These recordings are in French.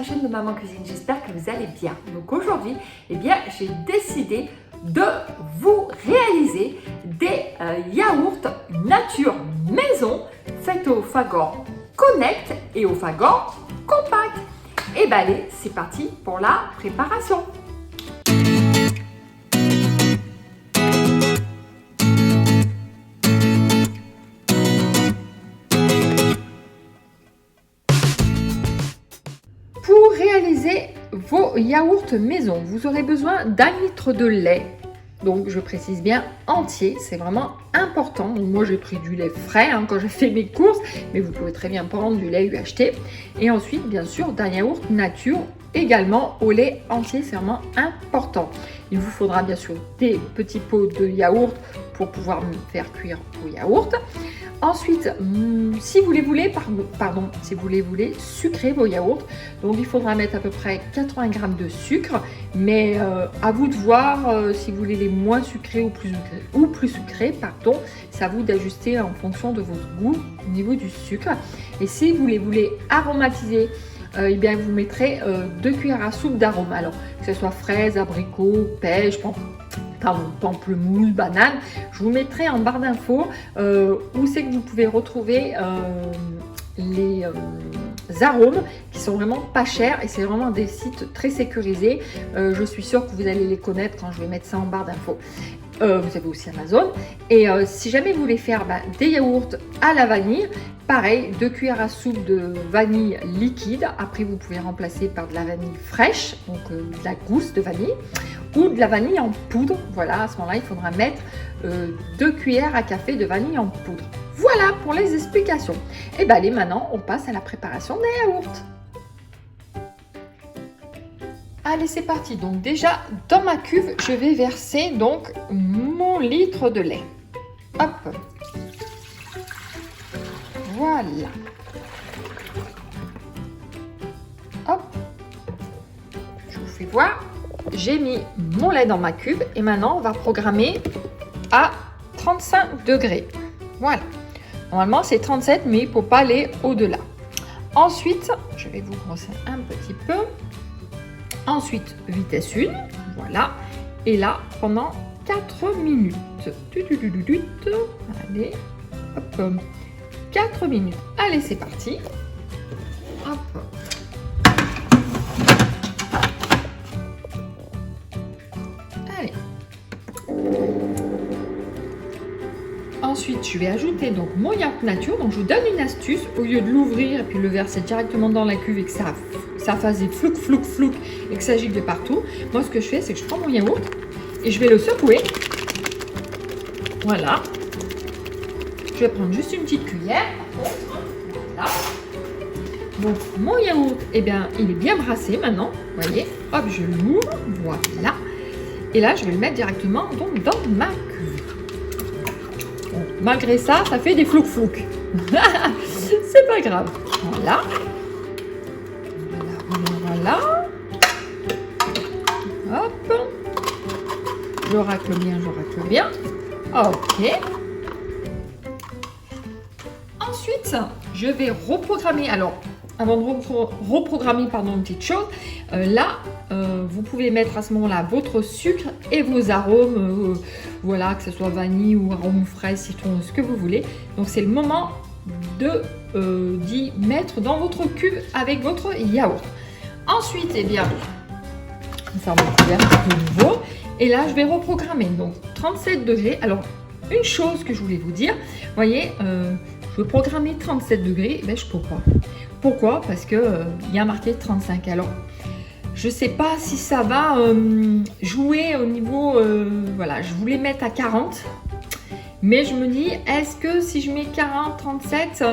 la chaîne de Maman Cuisine, j'espère que vous allez bien. Donc aujourd'hui, eh bien, j'ai décidé de vous réaliser des yaourts nature maison faits au Fagor Connect et au Fagor Compact. Et bien allez, c'est parti pour la préparation. Pour réaliser vos yaourts maison, vous aurez besoin d'1 litre de lait. Donc je précise bien entier, c'est vraiment important. Donc, moi j'ai pris du lait frais quand j'ai fait mes courses, mais vous pouvez très bien prendre du lait UHT. Et ensuite bien sûr d'un yaourt nature également au lait entier, c'est vraiment important. Il vous faudra bien sûr des petits pots de yaourt pour pouvoir faire cuire vos yaourts. Ensuite, si vous les voulez, si vous les voulez sucrer vos yaourts, donc il faudra mettre à peu près 80 g de sucre, mais à vous de voir si vous voulez les moins sucrés ou plus sucrés, pardon. C'est à vous d'ajuster en fonction de votre goût au niveau du sucre. Et si vous les voulez aromatiser, eh bien vous mettrez 2 cuillères à soupe d'arôme. Alors que ce soit fraise, abricot, pêche, pamplemousse, banane, je vous mettrai en barre d'infos où c'est que vous pouvez retrouver les arômes qui sont vraiment pas chers et c'est vraiment des sites très sécurisés. Je suis sûre que vous allez les connaître quand je vais mettre ça en barre d'infos. Vous avez aussi Amazon. Et si jamais vous voulez faire des yaourts à la vanille, pareil, 2 cuillères à soupe de vanille liquide. Après, vous pouvez remplacer par de la vanille fraîche, donc de la gousse de vanille, ou de la vanille en poudre. Voilà, à ce moment-là, il faudra mettre 2 cuillères à café de vanille en poudre. Voilà pour les explications. Et bien, allez, maintenant, on passe à la préparation des yaourts. Allez, c'est parti. Donc déjà, dans ma cuve, je vais verser donc mon litre de lait. Hop. Voilà. Hop. Je vous fais voir. J'ai mis mon lait dans ma cuve et maintenant, on va programmer à 35 degrés. Voilà. Normalement, c'est 37, mais il ne faut pas aller au-delà. Ensuite, je vais vous brosser un petit peu. Ensuite, vitesse 1, voilà. Et là, pendant 4 minutes. Allez, hop, 4 minutes. Allez, c'est parti. Hop. Allez. Ensuite, je vais ajouter donc mon yaourt nature. Donc, je vous donne une astuce. Au lieu de l'ouvrir et puis le verser directement dans la cuve et que ça fasse des flouk et que ça gicle de partout. Moi, ce que je fais, c'est que je prends mon yaourt et je vais le secouer. Voilà. Je vais prendre juste une petite cuillère. Voilà. Donc, mon yaourt, eh bien, il est bien brassé maintenant. Vous voyez, hop, je l'ouvre. Voilà. Et là, je vais le mettre directement donc, dans ma cuve. Bon, malgré ça, ça fait des flouk. C'est pas grave. Voilà. Voilà. Hop. Je racle bien. Ok. Ensuite, je vais reprogrammer. Alors, avant de reprogrammer, une petite chose. Là, vous pouvez mettre à ce moment-là votre sucre et vos arômes. Voilà, que ce soit vanille ou arôme frais, citron, ce que vous voulez. Donc, c'est le moment d'y mettre dans votre cuve avec votre yaourt. Ensuite, eh bien, je vais faire mon couvercle de nouveau. Et là, je vais reprogrammer. Donc, 37 degrés. Alors, une chose que je voulais vous dire, vous voyez, je veux programmer 37 degrés. Mais je ne peux pas. Pourquoi? Parce qu'il y a marqué 35. Alors, je ne sais pas si ça va jouer au niveau... voilà, je voulais mettre à 40. Mais je me dis, est-ce que si je mets 40, 37,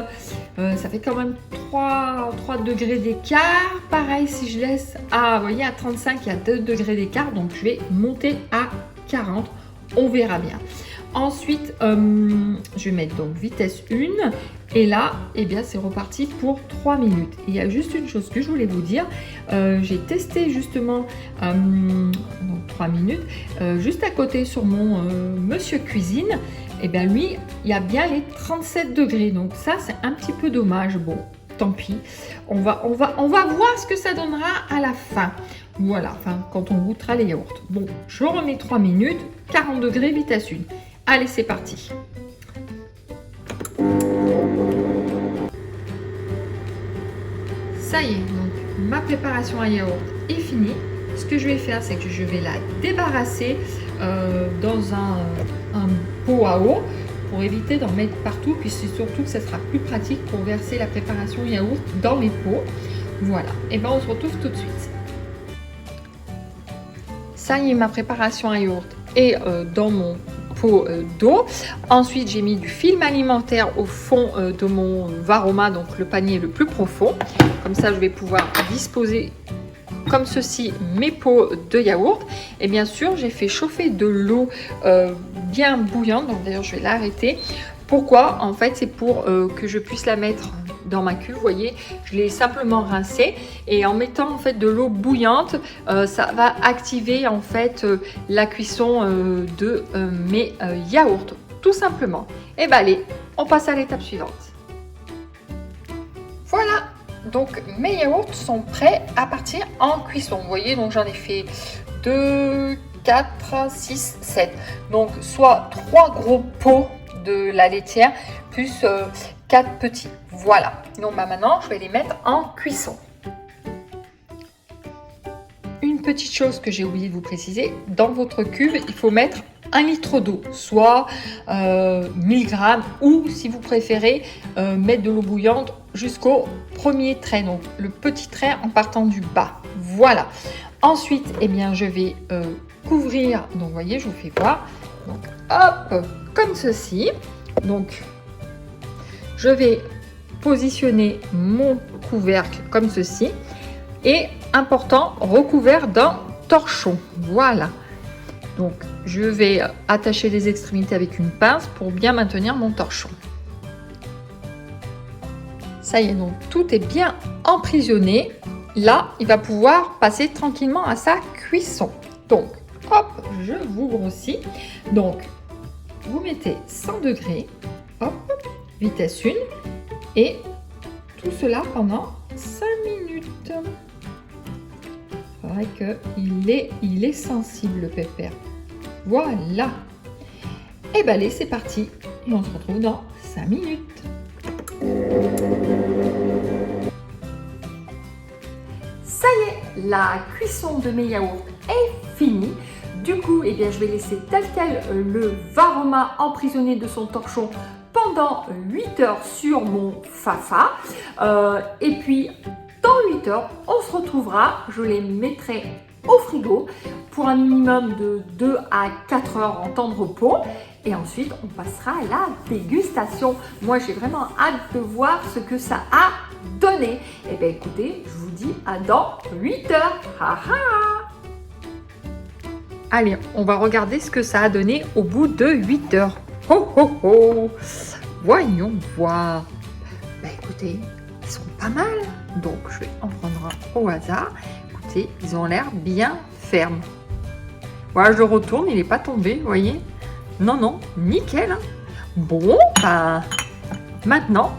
ça fait quand même 3 degrés d'écart. Pareil, si je laisse à, vous voyez, à 35, il y a 2 degrés d'écart. Donc, je vais monter à 40. On verra bien. Ensuite, je vais mettre donc vitesse 1. Et là, eh bien, c'est reparti pour 3 minutes. Il y a juste une chose que je voulais vous dire. J'ai testé justement donc 3 minutes. Juste à côté sur mon Monsieur Cuisine. Et bien lui, il y a bien les 37 degrés. Donc ça, c'est un petit peu dommage. Bon, tant pis. On va voir ce que ça donnera à la fin. Voilà, enfin, quand on goûtera les yaourts. Bon, je remets 3 minutes, 40 degrés, vitesse 1. Allez, c'est parti. Ça y est, donc ma préparation à yaourt est finie. Ce que je vais faire, c'est que je vais la débarrasser dans un pot à eau pour éviter d'en mettre partout. Puis c'est surtout que ça sera plus pratique pour verser la préparation yaourt dans mes pots. Voilà, et bien on se retrouve tout de suite. Ça y est, ma préparation à yaourt est dans mon pot d'eau. Ensuite, j'ai mis du film alimentaire au fond de mon Varoma, donc le panier le plus profond. Comme ça, je vais pouvoir disposer comme ceci mes pots de yaourt. Et bien sûr, j'ai fait chauffer de l'eau bien bouillante. Donc d'ailleurs, je vais l'arrêter. Pourquoi? En fait, c'est pour que je puisse la mettre dans ma cuve. Vous voyez, je l'ai simplement rincée et en mettant en fait de l'eau bouillante, ça va activer en fait la cuisson de mes yaourts, tout simplement. Et bien allez, on passe à l'étape suivante. Voilà, donc mes yaourts sont prêts à partir en cuisson. Vous voyez, donc j'en ai fait 2, 4, 6, 7. Donc soit 3 gros pots de la laitière plus 4 petits. Voilà, donc maintenant je vais les mettre en cuisson. Une petite chose que j'ai oublié de vous préciser, dans votre cuve, il faut mettre 1 litre d'eau, soit 1000 grammes ou si vous préférez mettre de l'eau bouillante jusqu'au premier trait, donc le petit trait en partant du bas. Voilà. Ensuite, eh bien, je vais couvrir, donc vous voyez, je vous fais voir, donc hop, comme ceci. Donc, je vais positionner mon couvercle comme ceci et important, recouvert d'un torchon. Voilà. Donc, je vais attacher les extrémités avec une pince pour bien maintenir mon torchon. Ça y est, donc tout est bien emprisonné. Là, il va pouvoir passer tranquillement à sa cuisson. Donc, hop, je vous grossis. Donc, vous mettez 100 degrés, hop, vitesse 1, et tout cela pendant 5 minutes. C'est vrai qu'il est sensible, le pépère. Voilà. Et bien allez, c'est parti. Et on se retrouve dans 5 minutes. Ça y est, la cuisson de mes yaourts est finie. Du coup, eh bien, je vais laisser tel quel le Varoma emprisonné de son torchon pendant 8 heures sur mon Fafa. Et puis, dans 8 heures, on se retrouvera. Je les mettrai au frigo pour un minimum de 2 à 4 heures en temps de repos. Et ensuite, on passera à la dégustation. Moi, j'ai vraiment hâte de voir ce que ça a donné. Et bien, écoutez, je vous dis à dans 8 heures. Ha ha! Allez, on va regarder ce que ça a donné au bout de 8 heures. Ho ho ho! Voyons voir. Ben, écoutez, ils sont pas mal. Donc, je vais en prendre un au hasard. Écoutez, ils ont l'air bien fermes. Voilà, je le retourne, il n'est pas tombé, vous voyez? Non, non, nickel. Hein. Bon, ben, maintenant,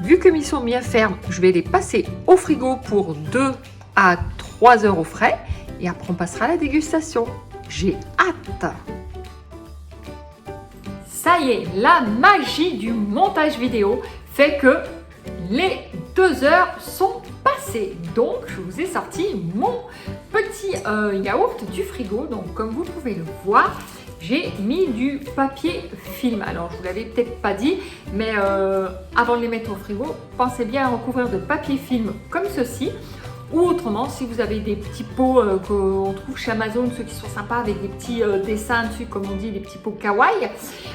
vu que ils sont bien fermes, je vais les passer au frigo pour 2 à 3 heures au frais. Et après, on passera à la dégustation. J'ai hâte. Ça y est, la magie du montage vidéo fait que les 2 heures sont passées. Donc, je vous ai sorti mon petit yaourt du frigo. Donc, comme vous pouvez le voir, j'ai mis du papier film. Alors, je vous l'avais peut-être pas dit, mais avant de les mettre au frigo, pensez bien à recouvrir de papier film comme ceci. Ou autrement, si vous avez des petits pots qu'on trouve chez Amazon, ceux qui sont sympas avec des petits dessins dessus, comme on dit, des petits pots kawaii,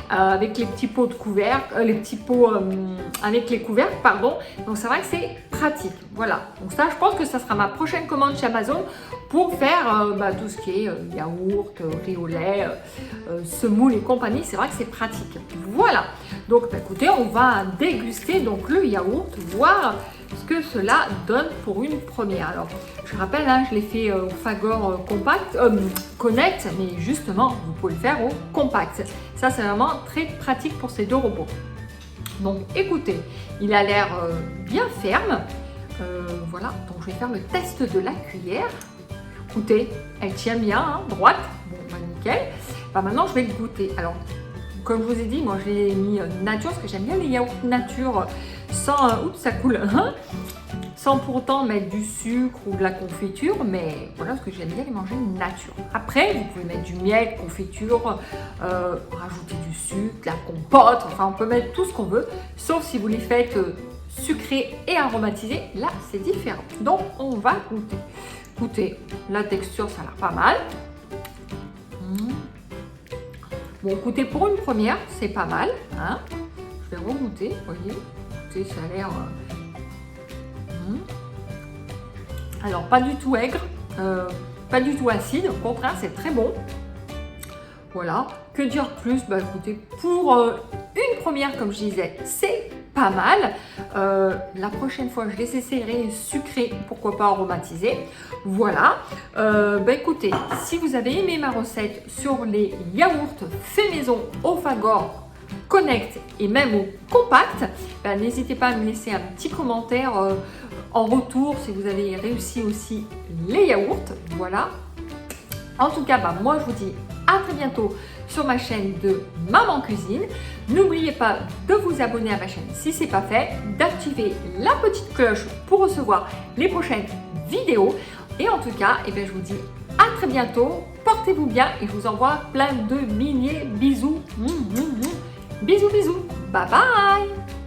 avec les petits pots de couvercle, les petits pots avec les couvercles, pardon. Donc c'est vrai que c'est pratique. Voilà. Donc ça, je pense que ça sera ma prochaine commande chez Amazon pour faire tout ce qui est yaourt, riz au lait, semoule et compagnie. C'est vrai que c'est pratique. Voilà. Donc écoutez, on va déguster donc le yaourt, voir ce que cela donne pour une première. Alors, je rappelle, hein, je l'ai fait au Fagor compact, Connect, mais justement, vous pouvez le faire au compact. Ça, c'est vraiment très pratique pour ces deux robots. Donc écoutez, il a l'air bien ferme. Voilà, donc je vais faire le test de la cuillère. Écoutez, elle tient bien, hein, droite. Bon, bah, nickel. Bah, maintenant, je vais le goûter. Alors, comme je vous ai dit, moi j'ai mis nature parce que j'aime bien les yaourts nature sans. Oups, ça coule. Sans pour autant mettre du sucre ou de la confiture, mais voilà, parce que j'aime bien les manger nature. Après, vous pouvez mettre du miel, confiture, rajouter du sucre, de la compote, enfin on peut mettre tout ce qu'on veut, sauf si vous les faites sucrés et aromatisés, là c'est différent. Donc on va goûter. Écoutez, la texture ça a l'air pas mal. Bon, écoutez, pour une première, c'est pas mal. Hein, je vais regoûter, vous voyez. Écoutez, ça a l'air... Alors, pas du tout aigre, pas du tout acide, au contraire, c'est très bon. Voilà, que dire plus? Bah écoutez, pour une première, comme je disais, c'est pas mal. La prochaine fois, je les essaierai sucrés, pourquoi pas aromatisés. Voilà, bah écoutez, si vous avez aimé ma recette sur les yaourts faits maison au Fagor, Connect et même au Compact, bah, n'hésitez pas à me laisser un petit commentaire en retour si vous avez réussi aussi les yaourts. Voilà. En tout cas, bah, moi je vous dis à très bientôt sur ma chaîne de Maman Cuisine. N'oubliez pas de vous abonner à ma chaîne si ce n'est pas fait, d'activer la petite cloche pour recevoir les prochaines vidéos. Et en tout cas, eh bien, je vous dis à très bientôt. Portez-vous bien et je vous envoie plein de milliers bisous. Bisous, bisous. Bye bye.